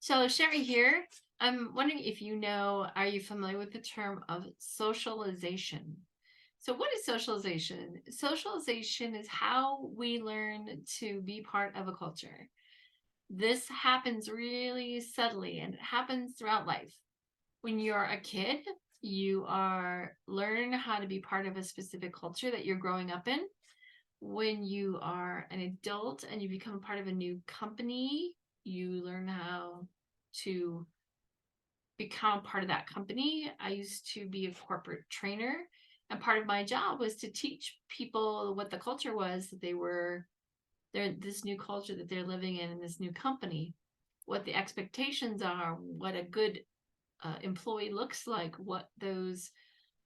So Sherry here. I'm wondering if are you familiar with the term of socialization? So what is socialization? Socialization is how we learn to be part of a culture. This happens really subtly and it happens throughout life. When you're a kid, you are learn how to be part of a specific culture that you're growing up in. When you are an adult and you become part of a new company, you learn how to become part of that company. I used to be a corporate trainer, and part of my job was to teach people what the culture was that they're this new culture that they're living in this new company, what the expectations are, what a good employee looks like, what those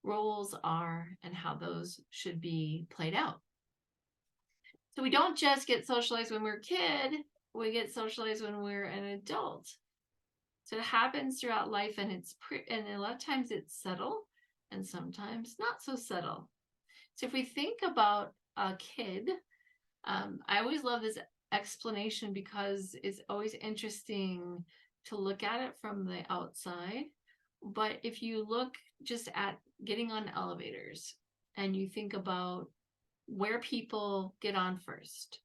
roles are, and how those should be played out. So we don't just get socialized when we're a kid, we get socialized when we're an adult. So it happens throughout life, and and a lot of times it's subtle, and sometimes not so subtle. So if we think about a kid, I always love this explanation because it's always interesting to look at it from the outside. But if you look just at getting on elevators and you think about where people get on first,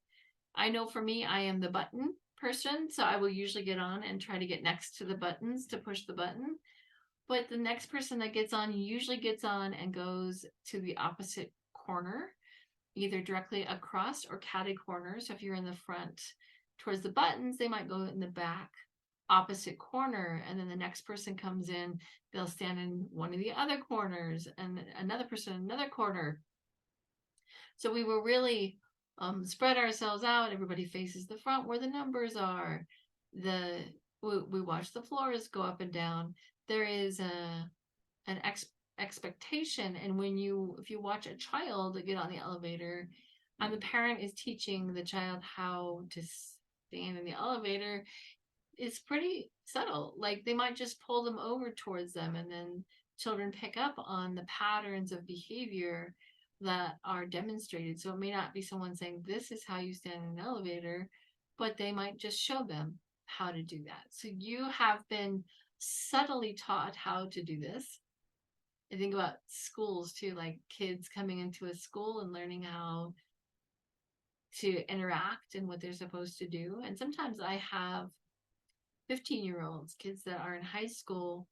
I know for me, I am the button person, so I will usually get on and try to get next to the buttons to push the button. But the next person that gets on usually gets on and goes to the opposite corner, either directly across or catty corner. So if you're in the front towards the buttons, they might go in the back opposite corner, and then the next person comes in, they'll stand in one of the other corners, and another person in another corner. So we will really spread ourselves out. Everybody faces the front where the numbers are. We watch the floors go up and down. There is an expectation, and if you watch a child get on the elevator, and the parent is teaching the child how to stand in the elevator, it's pretty subtle. Like they might just pull them over towards them, and then children pick up on the patterns of behavior that are demonstrated. So it may not be someone saying, "This is how you stand in an elevator," but they might just show them how to do that. So you have been subtly taught how to do this. I think about schools too, like kids coming into a school and learning how to interact and what they're supposed to do. And sometimes I have 15-year-olds, kids that are in high school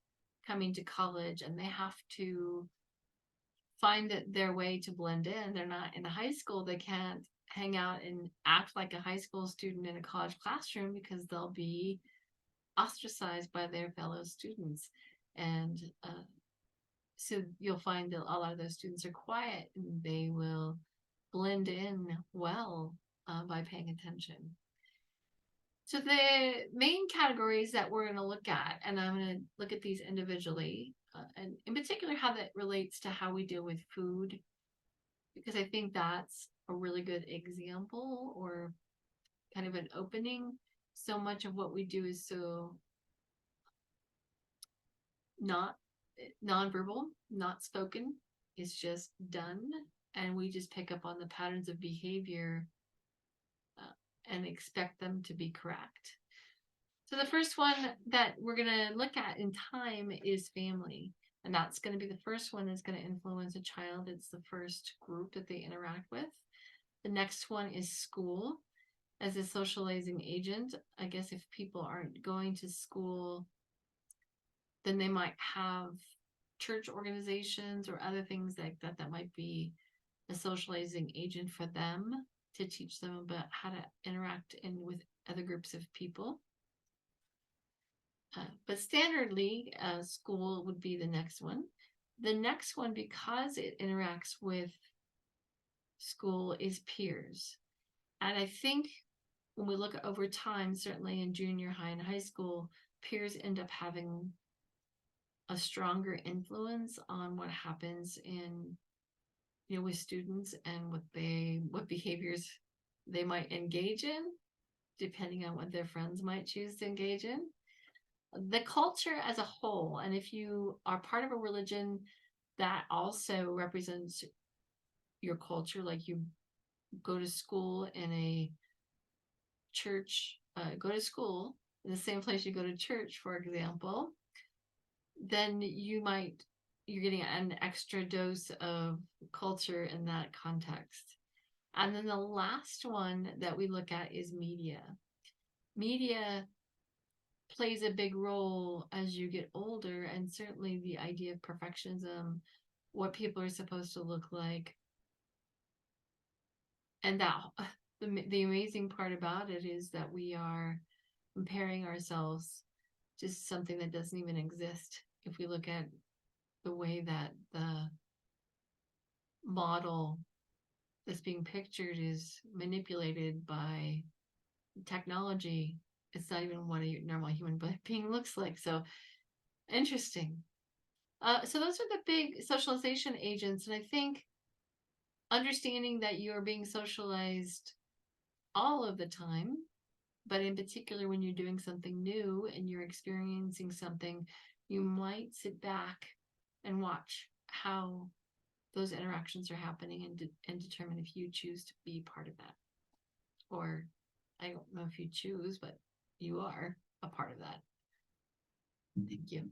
coming to college, and they have to find their way to blend in. They're not in a high school, they can't hang out and act like a high school student in a college classroom because they'll be ostracized by their fellow students. And so you'll find that a lot of those students are quiet and they will blend in well by paying attention. So the main categories that we're going to look at, and I'm going to look at these individually, and in particular how that relates to how we deal with food, because I think that's a really good example or kind of an opening. So much of what we do is so not nonverbal, not spoken. It's just done, and we just pick up on the patterns of behavior and expect them to be correct. So the first one that we're going to look at in time is family. And that's going to be the first one that's going to influence a child. It's the first group that they interact with. The next one is school as a socializing agent. I guess if people aren't going to school, then they might have church organizations or other things like that that might be a socializing agent for them to teach them about how to interact with other groups of people. But standardly, school would be the next one. The next one, because it interacts with school, is peers. And I think when we look over time, certainly in junior high and high school, peers end up having a stronger influence on what happens with students and what behaviors they might engage in, depending on what their friends might choose to engage in. The culture as a whole, and if you are part of a religion that also represents your culture, like you go to school in a church, go to school in the same place you go to church, for example, then you're getting an extra dose of culture in that context. And then the last one that we look at is media. Media plays a big role as you get older, and certainly the idea of perfectionism, what people are supposed to look like, and that the amazing part about it is that we are comparing ourselves to something that doesn't even exist. If we look at the way that the model that's being pictured is manipulated by technology, it's not even what a normal human being looks like. So interesting. So those are the big socialization agents, and I think understanding that you are being socialized all of the time, but in particular when you're doing something new and you're experiencing something, you might sit back and watch how those interactions are happening, and determine if you choose to be part of that. Or I don't know if you choose, but you are a part of that. Thank you.